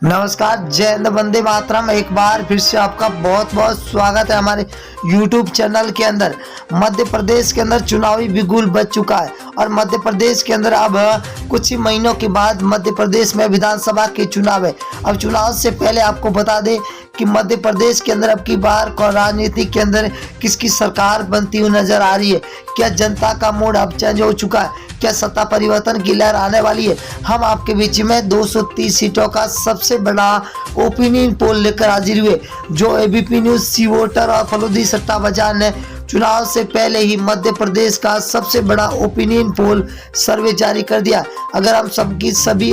नमस्कार, जय हिंद, वंदे मातरम। एक बार फिर से आपका बहुत बहुत स्वागत है हमारे YouTube चैनल के अंदर। मध्य प्रदेश के अंदर चुनावी बिगुल बज चुका है और मध्य प्रदेश के अंदर अब कुछ ही महीनों के बाद मध्य प्रदेश में विधानसभा के चुनाव है। अब चुनाव से पहले आपको बता दें कि मध्य प्रदेश के अंदर अब की बार राजनीति के अंदर किसकी सरकार बनती हुई नजर आ रही है। क्या जनता का मूड अब चेंज हो चुका है? क्या सत्ता परिवर्तन की लहर आने वाली है? हम आपके बीच में 230 सीटों का सबसे बड़ा ओपिनियन पोल लेकर हाजिर हुए, जो एबीपी न्यूज, सी वोटर और फलूदी सट्टा बाजार ने चुनाव से पहले ही मध्य प्रदेश का सबसे बड़ा ओपिनियन पोल सर्वे जारी कर दिया। अगर हम सभी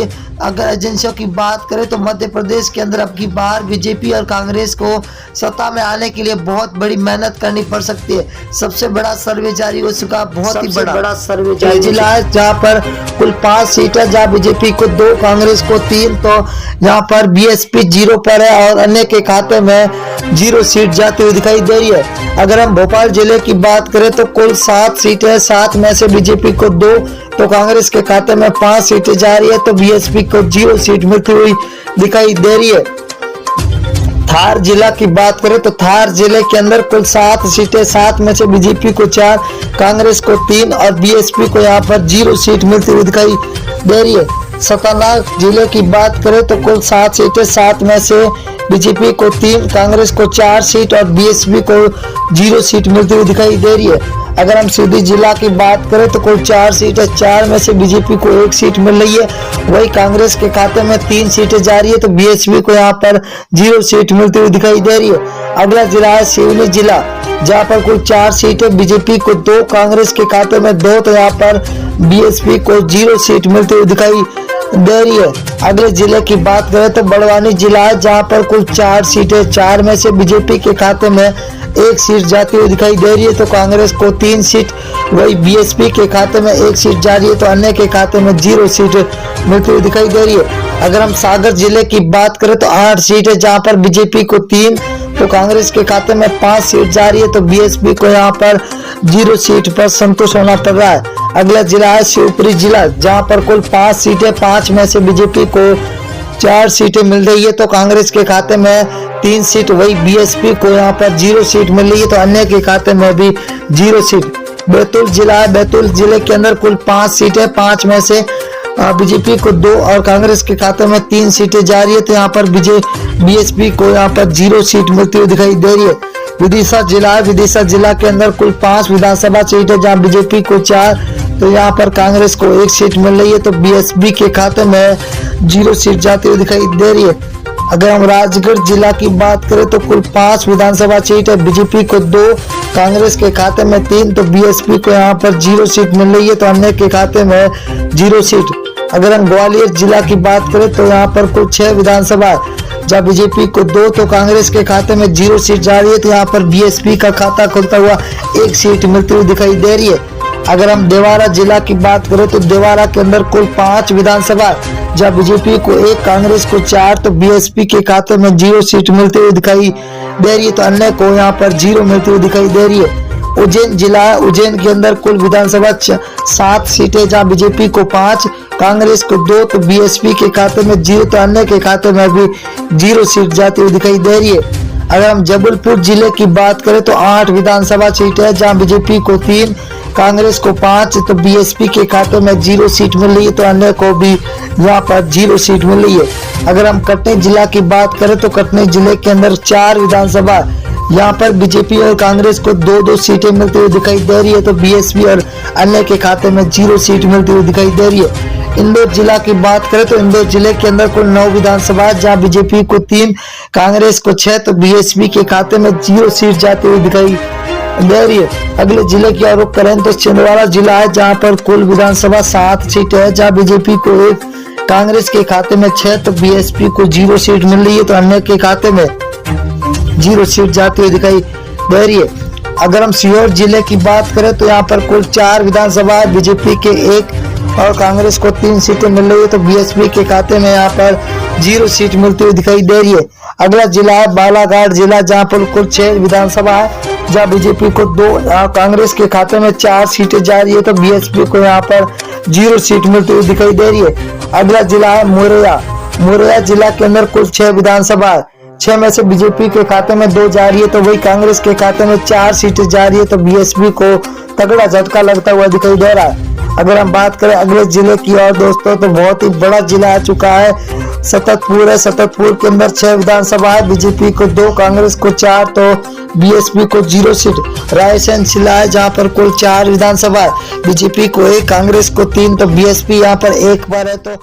एजेंसियों की बात करें तो मध्य प्रदेश के अंदर अब की बार बीजेपी और कांग्रेस को सत्ता में आने के लिए बहुत बड़ी मेहनत करनी पड़ सकती है। सबसे बड़ा सर्वे जारी हो चुका, बहुत ही बड़ा सर्वे जारी जिला है, जहाँ पर कुल 5 सीट है, जहाँ बीजेपी को 2, कांग्रेस को 3, तो यहाँ पर बीएसपी 0 पर है और अन्य के खाते में 0 सीट जाती हुई दिखाई दे रही है। अगर हम भोपाल जिले की बात करें तो कुल 7 सीटें हैं, 7 में से बीजेपी को 2, तो कांग्रेस के खाते में 5 सीटें जा रही है, तो बीएसपी को 0 सीट मिलती हुई दिखाई दे रही है। धार जिला की बात करें तो धार जिले के अंदर कुल 7 सीटें, 7 में से बीजेपी को 4, कांग्रेस को 3 और बीएसपी को यहाँ पर 0 सीट मिलती हुई दिखाई दे रही है। सतानाथ जिले की बात करें तो कुल 7 सीटें, 7 में से बीजेपी को 3, कांग्रेस को 4 सीट और बीएसपी को 0 सीट मिलती हुई दिखाई दे रही है। अगर हम सीधी जिला की बात करें तो कुल 4 सीट है, 4 में से बीजेपी को 1 सीट मिल रही है, वही कांग्रेस के खाते में 3 सीटें जा रही है, तो बीएसपी को यहाँ पर 0 सीट मिलती हुई दिखाई दे रही है। अगला जिला है सिवनी जिला, जहाँ पर कुल 4 सीटें, बीजेपी को 2, कांग्रेस के खाते में 2, तो यहाँ पर बीएसपी को 0 सीट मिलती हुई दिखाई दे रही है। अगले जिले की बात करें तो बड़वानी जिला है, जहाँ पर कुल 4 सीटें, 4 में से बीजेपी के खाते में 1 सीट जाती हुई दिखाई दे रही है, तो कांग्रेस को 3 सीट, वही बीएसपी के खाते में 1 सीट जा रही है, तो अन्य के खाते में 0 सीट मिलती हुई दिखाई दे रही है। अगर हम सागर जिले की बात करें तो 8 सीट है, जहाँ पर बीजेपी को 3, तो कांग्रेस के खाते में 5 सीट जा रही है, तो बीएसपी को यहाँ पर 0 सीट पर संतुष्ट होना पड़ रहा है। अगला जिला है शिवपुरी जिला, जहाँ पर कुल 5 सीटें, 5 में से बीजेपी को 4 सीटें मिल रही है, तो कांग्रेस के खाते में 3 सीट, वही बीएसपी को यहाँ पर 0 सीट मिल रही है, तो अन्य के खाते में भी 0 सीट। बैतूल जिला है, बैतूल जिले के अंदर कुल 5 सीटें, 5 में से बीजेपी को 2 और कांग्रेस के खाते में 3 सीटें जा रही है, तो यहाँ पर बीएसपी को यहाँ पर 0 सीट मिलती हुई दिखाई दे रही है। विदिशा जिला है, विदिशा जिला के अंदर कुल 5 विधानसभा सीट है, जहाँ बीजेपी को 4, तो यहाँ पर कांग्रेस को 1 सीट मिल रही है, तो बीएसपी के खाते में 0 सीट जाती हुई दिखाई दे रही है। अगर हम राजगढ़ जिला की बात करें तो कुल 5 विधानसभा सीट है, बीजेपी को 2, कांग्रेस के खाते में 3, तो बीएसपी को यहाँ पर 0 सीट मिल रही है, तो अन्य के खाते में 0 सीट। अगर हम ग्वालियर जिला की बात करें तो यहाँ पर कुल 6 विधानसभा, जहाँ बीजेपी को 2, तो कांग्रेस के खाते में 0 सीट जा रही है, तो यहाँ पर बीएसपी का खाता खुलता हुआ 1 सीट मिलती हुई दिखाई दे रही है। अगर हम देवारा जिला की बात करें तो देवारा के अंदर कुल 5 विधानसभा, जहाँ बीजेपी को 1, कांग्रेस को 4, तो बीएसपी के खाते में 0 सीट मिलती हुई दिखाई दे रही है, तो अन्य को यहाँ पर 0 मिलती हुई दिखाई दे रही है। उज्जैन जिला है, उज्जैन के अंदर कुल विधानसभा 7 सीटें, जहाँ बीजेपी को 5, कांग्रेस को 2, तो बीएसपी के खाते में 0, तो अन्य के खाते में भी 0 सीट जाती हुई दिखाई दे रही है। अगर हम जबलपुर जिले की बात करें तो 8 विधानसभा सीट है, जहाँ बीजेपी को 3, कांग्रेस को 5, तो बीएसपी के खाते में 0 सीट मिल रही है, तो अन्य को भी यहाँ पर 0 सीट मिल रही है। अगर हम कटनी जिला की बात करें तो कटनी जिले के अंदर 4 विधानसभा, यहाँ पर बीजेपी और कांग्रेस को 2-2 सीटें मिलती हुई दिखाई दे रही है, तो बीएसपी और अन्य के खाते में 0 सीट मिलती हुई दिखाई दे रही है। इंदौर जिला की बात करें तो इंदौर जिले के अंदर कुल 9 विधानसभा, जहाँ बीजेपी को 3, कांग्रेस को 6, तो बीएसपी के खाते में 0 सीट जाती हुई दिखाई दे रही है। अगले जिले की ओर रुख करें तो छिंदवाड़ा जिला है, जहाँ पर कुल विधानसभा 7 सीटें है, जहाँ बीजेपी को 1, कांग्रेस के खाते में 6, तो बीएसपी को 0 सीट मिल रही है, तो अन्य के खाते में 0 सीट जाती हुई दिखाई दे रही है। अगर हम सीहोर जिले की बात करें तो यहाँ पर कुल 4 विधानसभा, बीजेपी के 1 और कांग्रेस को 3 सीटें मिल रही है, तो बीएसपी के खाते में यहाँ पर 0 सीट मिलती हुई दिखाई दे रही है। अगला जिला है बालाघाट जिला, जहाँ पर कुल 6 विधानसभा है, जहाँ बीजेपी को 2, कांग्रेस के खाते में 4 सीटें जा रही है, तो बीएसपी को यहाँ पर 0 सीट मिलती हुई दिखाई दे रही है। अगला जिला है मुरैया, मुरैना जिला के अंदर कुल 6 विधानसभा, 6 में से बीजेपी के खाते में 2 जा रही है, तो वही कांग्रेस के खाते में 4 सीटें जा रही है, तो बीएसपी को तगड़ा झटका लगता हुआ दिखाई दे रहा है। अगर हम बात करें अगले जिले की और दोस्तों, तो बहुत ही बड़ा जिला आ चुका है, सततपुर है। सततपुर के अंदर 6 विधानसभा है, बीजेपी को 2, कांग्रेस को 4, तो बीएसपी को 0 सीट। रायसेन जिला है जहां पर कुल 4 विधानसभा है, बीजेपी को 1, कांग्रेस को 3, तो बीएसपी यहां पर 1 पर है। तो